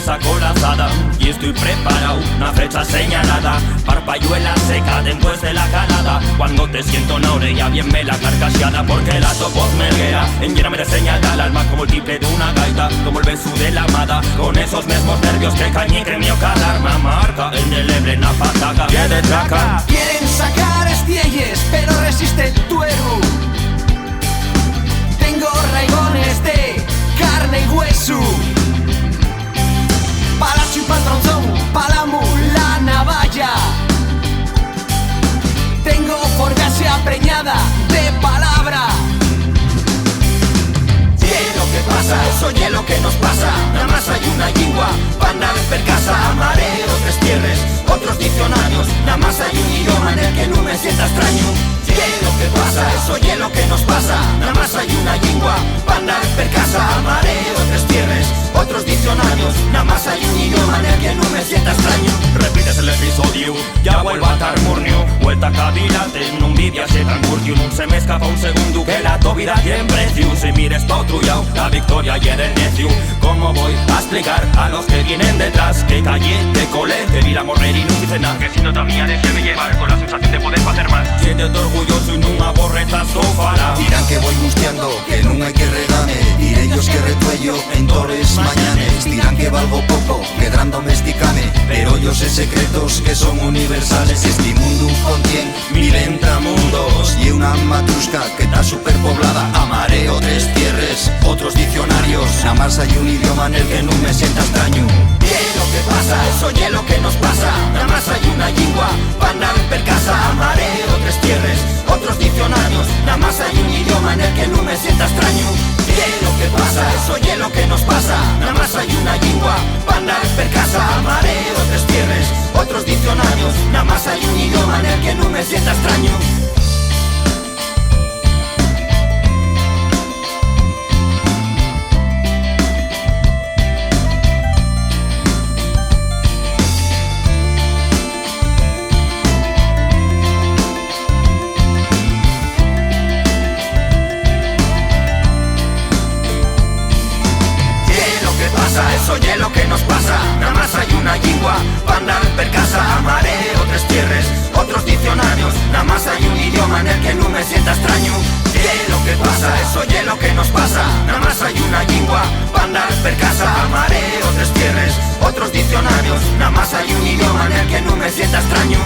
saco la azada y estoy preparado, una fecha señalada. Parpayuela seca después de la calada, cuando te siento una orella bien me la carcajeada, porque la voz me guía, en llena me reseñala el alma como el tiple de una gaita, como el beso de la amada, con esos mismos nervios que cañique mío cada arma marca, indeleble en la pataca, pie de traca. Quieren sacar estielles, pero resiste el tuero. Tengo raigones de carne y hueso, palacio y patronzón, palamu la navalla. Tengo forgasia preñada de palabra. Hielo que pasa, eso hielo que nos pasa. Nada más hay una lengua, para per casa. Mareo, tres tierras, otros diccionarios. Nada más hay un idioma en el que no me sienta extraño. Hielo que pasa, eso hielo que nos pasa. Nada más hay una lengua, para per casa. Mareo, tres tierras, otros diccionarios. Nada más hay un idioma en el que no me sienta extraño. Repites el episodio, ya vuelvo a estar murnio. Vuelta a cavilate, no vivias de tan curtium. Se me escapa un segundo que la tu vida tiene precio. Si mires pa' otro yao, la victoria y el necio. ¿Cómo voy a explicar a los que vienen detrás que callé, que colé, te vi la morrer y no hice nada? Que siento todavía déjeme llevar con la sensación de poder hacer más. Siéntete orgulloso y no aborrezas tu fara. Dirán que voy gustiando, que non hai que regame. Direllos que retuello en tores mañanes. Dirán que valgo poco, que gran domesticame. Pero yo sé secretos que son universales. Este mundo contien mil entramundos y una matrusca que está superpoblada. A mareo, tres tierras, otros diccionarios. Nada más hay un idioma en el que no me sienta extraño. Hielo que pasa, eso hielo que nos pasa. Nada más hay una lengua, para per casa. A mareo, tres tierras, otros diccionarios. Nada más hay un idioma en el que no me sienta extraño. Hielo que pasa, eso hielo que nos pasa. Nada más hay una lengua, para per casa. A mareo, tres tierras, otros diccionarios. Nada más hay un idioma en el que no me sienta extraño. Eso hielo que nos pasa, nada más hay una lengua, para per casa. A mareo, tres tierras, otros diccionarios. Nada más hay un idioma en el que no me sienta extraño. Hielo que pasa, eso hielo que nos pasa. Nada más hay una lengua, para per casa. A mareo, tres tierras, otros diccionarios. Nada más hay un idioma en el que no me sienta extraño.